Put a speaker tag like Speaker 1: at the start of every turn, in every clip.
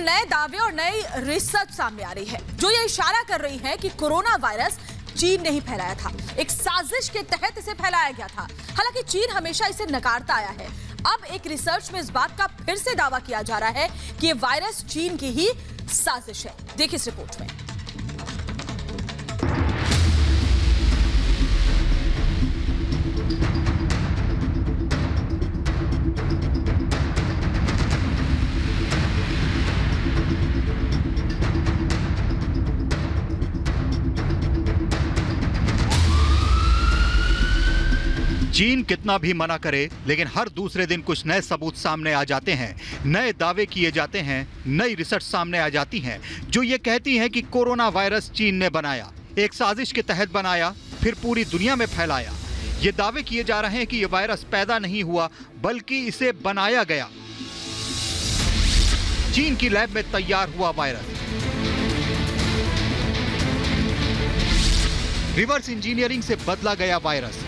Speaker 1: नए दावे और नई रिसर्च सामने आ रही है जो ये इशारा कर रही है कि कोरोना वायरस चीन ने ही फैलाया था। एक साजिश के तहत इसे फैलाया गया था। हालांकि चीन हमेशा इसे नकारता आया है। अब एक रिसर्च में इस बात का फिर से दावा किया जा रहा है कि ये वायरस चीन की ही साजिश है। देखिए इस रिपोर्ट में।
Speaker 2: चीन कितना भी मना करे, लेकिन हर दूसरे दिन कुछ नए सबूत सामने आ जाते हैं, नए दावे किए जाते हैं, नई रिसर्च सामने आ जाती हैं जो ये कहती हैं कि कोरोना वायरस चीन ने बनाया, एक साजिश के तहत बनाया, फिर पूरी दुनिया में फैलाया। ये दावे किए जा रहे हैं कि ये वायरस पैदा नहीं हुआ बल्कि इसे बनाया गया। चीन की लैब में तैयार हुआ वायरस। रिवर्स इंजीनियरिंग से बदला गया वायरस।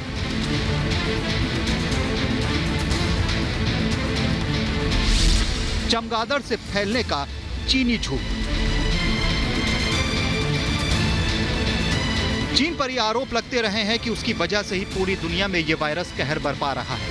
Speaker 2: चमगादड़ से फैलने का चीनी झूठ। चीन पर यह आरोप लगते रहे हैं कि उसकी वजह से ही पूरी दुनिया में यह वायरस कहर बरपा रहा है।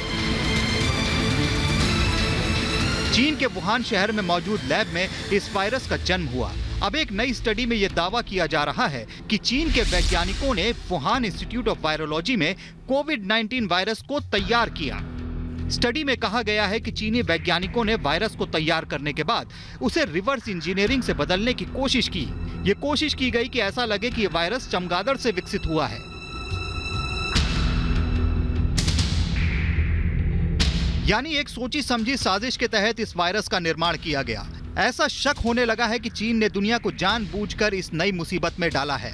Speaker 2: चीन के वुहान शहर में मौजूद लैब में इस वायरस का जन्म हुआ। अब एक नई स्टडी में यह दावा किया जा रहा है कि चीन के वैज्ञानिकों ने वुहान इंस्टीट्यूट ऑफ वायरोलॉजी में कोविड-19 वायरस को तैयार किया। स्टडी में कहा गया है कि चीनी वैज्ञानिकों ने वायरस को तैयार करने के बाद उसे रिवर्स इंजीनियरिंग से बदलने की कोशिश की। ये कोशिश की गई कि ऐसा लगे कि यह वायरस चमगादड़ से विकसित हुआ है। यानी एक सोची समझी साजिश के तहत इस वायरस का निर्माण किया गया। ऐसा शक होने लगा है कि चीन ने दुनिया को जानबूझकर इस नई मुसीबत में डाला है।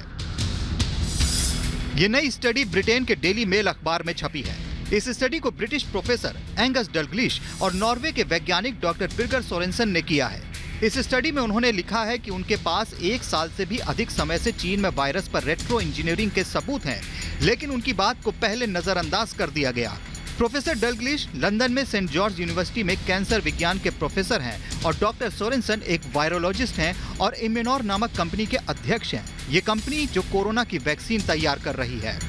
Speaker 2: यह नई स्टडी ब्रिटेन के डेली मेल अखबार में छपी है। इस स्टडी को ब्रिटिश प्रोफेसर एंगस डलग्लिश और नॉर्वे के वैज्ञानिक डॉक्टर बिर्गर सोरेनसन ने किया है। इस स्टडी में उन्होंने लिखा है कि उनके पास 1 साल से भी अधिक समय से चीन में वायरस पर रेट्रो इंजीनियरिंग के सबूत हैं, लेकिन उनकी बात को पहले नजरअंदाज कर दिया गया। प्रोफेसर डलग्लिश लंदन में सेंट जॉर्ज यूनिवर्सिटी में कैंसर विज्ञान के प्रोफेसर हैं और डॉक्टर सोरेनसन एक वायरोलॉजिस्ट हैं और इम्यूनोर नामक कंपनी के अध्यक्ष हैं। ये कंपनी जो कोरोना की वैक्सीन तैयार कर रही है।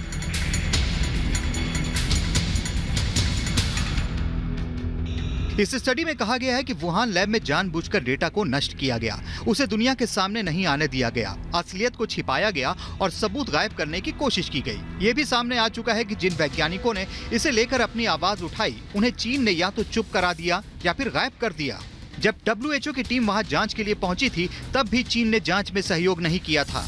Speaker 2: इस स्टडी में कहा गया है कि वुहान लैब में जानबूझकर डेटा को नष्ट किया गया, उसे दुनिया के सामने नहीं आने दिया गया, असलियत को छिपाया गया और सबूत गायब करने की कोशिश की गई। ये भी सामने आ चुका है कि जिन वैज्ञानिकों ने इसे लेकर अपनी आवाज उठाई, उन्हें चीन ने या तो चुप करा दिया या फिर गायब कर दिया। जब WHO की टीम वहां जांच के लिए पहुंची थी, तब भी चीन ने जांच में सहयोग नहीं किया था।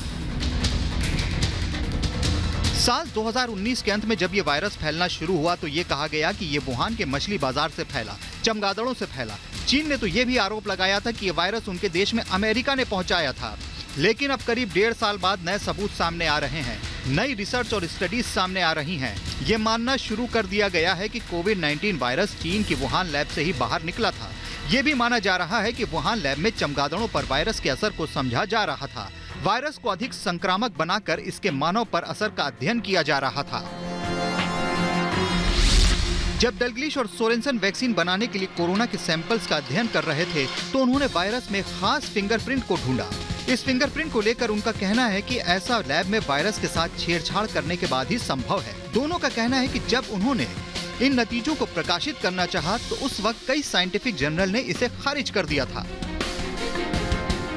Speaker 2: साल 2019 के अंत में जब ये वायरस फैलना शुरू हुआ तो ये कहा गया कि ये वुहान के मछली बाजार से फैला, चमगादड़ों से फैला। चीन ने तो ये भी आरोप लगाया था कि ये वायरस उनके देश में अमेरिका ने पहुंचाया था। लेकिन अब करीब 1.5 साल बाद नए सबूत सामने आ रहे हैं, नई रिसर्च और स्टडीज सामने आ रही हैं। ये मानना शुरू कर दिया गया है कि कोविड-19 वायरस चीन की वुहान लैब से ही बाहर निकला था। ये भी माना जा रहा है कि वुहान लैब में चमगादड़ों पर वायरस के असर को समझा जा रहा था। वायरस को अधिक संक्रामक बनाकर इसके मानव पर असर का अध्ययन किया जा रहा था। जब डलग्लिश और सोरेनसन वैक्सीन बनाने के लिए कोरोना के सैंपल्स का अध्ययन कर रहे थे, तो उन्होंने वायरस में खास फिंगरप्रिंट को ढूंढा। इस फिंगरप्रिंट को लेकर उनका कहना है कि ऐसा लैब में वायरस के साथ छेड़छाड़ करने के बाद ही संभव है। दोनों का कहना है कि जब उन्होंने इन नतीजों को प्रकाशित करना चाहा, तो उस वक्त कई साइंटिफिक जर्नल ने इसे खारिज कर दिया था।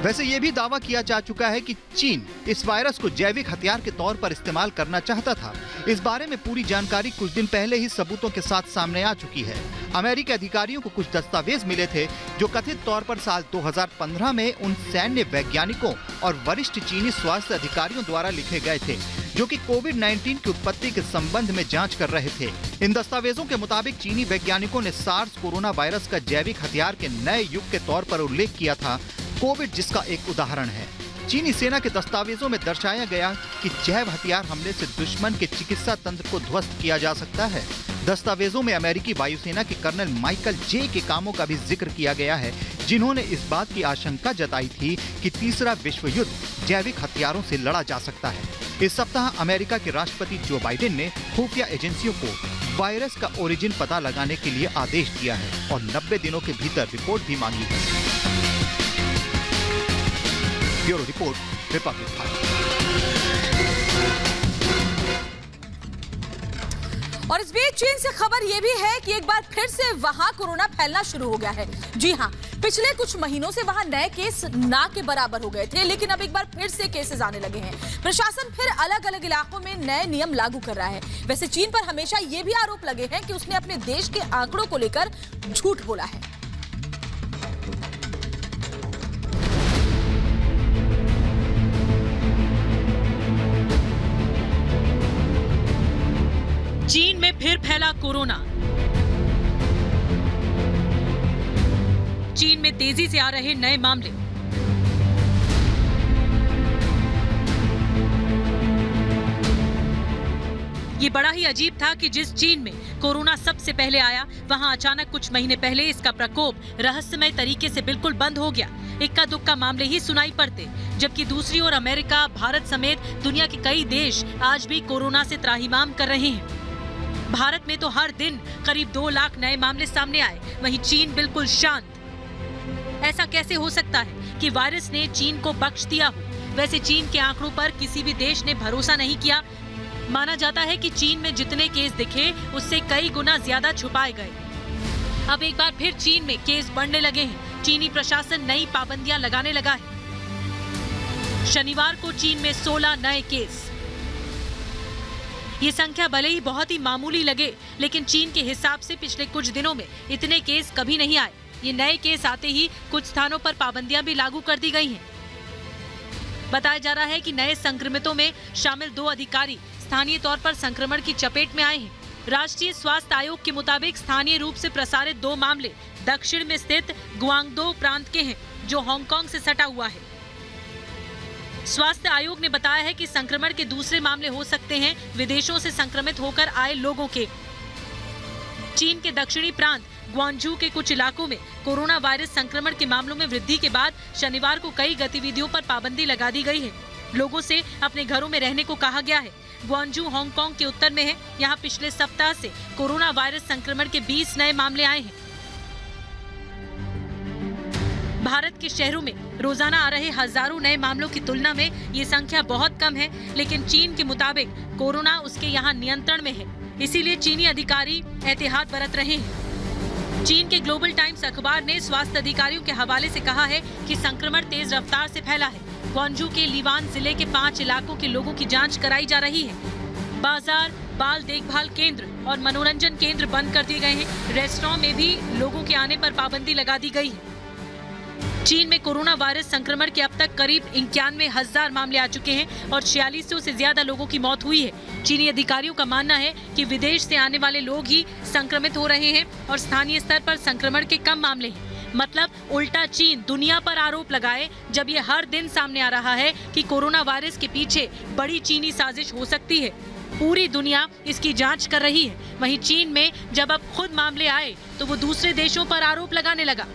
Speaker 2: वैसे ये भी दावा किया जा चुका है कि चीन इस वायरस को जैविक हथियार के तौर पर इस्तेमाल करना चाहता था। इस बारे में पूरी जानकारी कुछ दिन पहले ही सबूतों के साथ सामने आ चुकी है। अमेरिकी अधिकारियों को कुछ दस्तावेज मिले थे जो कथित तौर पर साल 2015 में उन सैन्य वैज्ञानिकों और वरिष्ठ चीनी स्वास्थ्य अधिकारियों द्वारा लिखे गए थे, जो कि कोविड-19 की उत्पत्ति के संबंध में जांच कर रहे थे। इन दस्तावेजों के मुताबिक चीनी वैज्ञानिकों ने सार्स कोरोना वायरस का जैविक हथियार के नए युग के तौर पर उल्लेख किया था, कोविड जिसका एक उदाहरण है। चीनी सेना के दस्तावेजों में दर्शाया गया कि जैव हथियार हमले से दुश्मन के चिकित्सा तंत्र को ध्वस्त किया जा सकता है। दस्तावेजों में अमेरिकी वायुसेना के कर्नल माइकल जे के कामों का भी जिक्र किया गया है, जिन्होंने इस बात की आशंका जताई थी कि तीसरा विश्व युद्ध जैविक हथियारों से लड़ा जा सकता है। इस सप्ताह अमेरिका के राष्ट्रपति जो बाइडेन ने खुफिया एजेंसियों को वायरस का ओरिजिन पता लगाने के लिए आदेश दिया है और 90 दिनों के भीतर रिपोर्ट भी मांगी है। Bureau report, Republic Bharat.
Speaker 1: और इस बीच चीन से खबर यह भी है कि एक बार फिर से वहां कोरोना फैलना शुरू हो गया है। जी हां, पिछले कुछ महीनों से वहां नए केस ना के बराबर हो गए थे, लेकिन अब एक बार फिर से केसेस आने लगे हैं। प्रशासन फिर अलग अलग इलाकों में नए नियम लागू कर रहा है। वैसे चीन पर हमेशा ये भी आरोप लगे हैं कि उसने अपने देश के आंकड़ों को लेकर झूठ बोला है।
Speaker 3: चीन में फिर फैला कोरोना। चीन में तेजी से आ रहे नए मामले। ये बड़ा ही अजीब था कि जिस चीन में कोरोना सबसे पहले आया, वहां अचानक कुछ महीने पहले इसका प्रकोप रहस्यमय तरीके से बिल्कुल बंद हो गया। इक्का दुक्का मामले ही सुनाई पड़ते, जबकि दूसरी ओर अमेरिका, भारत समेत दुनिया के कई देश आज भी कोरोना से त्राहिमाम कर रहे हैं। भारत में तो हर दिन करीब 2 लाख नए मामले सामने आए, वहीं चीन बिल्कुल शांत। ऐसा कैसे हो सकता है कि वायरस ने चीन को बख्श दिया हो? वैसे चीन के आंकड़ों पर किसी भी देश ने भरोसा नहीं किया। माना जाता है कि चीन में जितने केस दिखे उससे कई गुना ज्यादा छुपाए गए। अब एक बार फिर चीन में केस बढ़ने लगे हैं। चीनी प्रशासन नई पाबंदियां लगाने लगा है। शनिवार को चीन में 16 नए केस। ये संख्या भले ही बहुत ही मामूली लगे, लेकिन चीन के हिसाब से पिछले कुछ दिनों में इतने केस कभी नहीं आए। ये नए केस आते ही कुछ स्थानों पर पाबंदियां भी लागू कर दी गई हैं। बताया जा रहा है कि नए संक्रमितों में शामिल 2 अधिकारी स्थानीय तौर पर संक्रमण की चपेट में आए हैं। राष्ट्रीय स्वास्थ्य आयोग के मुताबिक स्थानीय रूप से प्रसारित 2 मामले दक्षिण में स्थित ग्वांगडो प्रांत के हैं, जो हांगकांग से सटा हुआ है। स्वास्थ्य आयोग ने बताया है कि संक्रमण के दूसरे मामले हो सकते हैं विदेशों से संक्रमित होकर आए लोगों के। चीन के दक्षिणी प्रांत ग्वांगझू के कुछ इलाकों में कोरोना वायरस संक्रमण के मामलों में वृद्धि के बाद शनिवार को कई गतिविधियों पर पाबंदी लगा दी गई है। लोगों से अपने घरों में रहने को कहा गया है। ग्वांगझू हांगकांग के उत्तर में है। यहाँ पिछले सप्ताह से कोरोना वायरस संक्रमण के 20 नए मामले आए हैं। भारत के शहरों में रोजाना आ रहे हजारों नए मामलों की तुलना में ये संख्या बहुत कम है, लेकिन चीन के मुताबिक कोरोना उसके यहाँ नियंत्रण में है, इसीलिए चीनी अधिकारी एहतियात बरत रहे हैं। चीन के ग्लोबल टाइम्स अखबार ने स्वास्थ्य अधिकारियों के हवाले से कहा है कि संक्रमण तेज रफ्तार से फैला है। ग्वांगझू के लीवान जिले के 5 इलाकों के लोगों की जांच कराई जा रही है। बाजार, बाल देखभाल केंद्र और मनोरंजन केंद्र बंद कर दिए गए हैं। रेस्टोरेंट में भी लोगों के आने पर पाबंदी लगा दी गई है। चीन में कोरोना वायरस संक्रमण के अब तक करीब 91,000 मामले आ चुके हैं और 4600 से ज्यादा लोगों की मौत हुई है। चीनी अधिकारियों का मानना है कि विदेश से आने वाले लोग ही संक्रमित हो रहे हैं और स्थानीय स्तर पर संक्रमण के कम मामले हैं। मतलब उल्टा चीन दुनिया पर आरोप लगाए, जब ये हर दिन सामने आ रहा है कि कोरोना वायरस के पीछे बड़ी चीनी साजिश हो सकती है। पूरी दुनिया इसकी जांच कर रही है। वहीं चीन में जब अब खुद मामले आए तो वो दूसरे देशों पर आरोप लगाने लगा।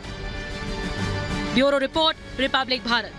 Speaker 3: Bureau report, Republic Bharat.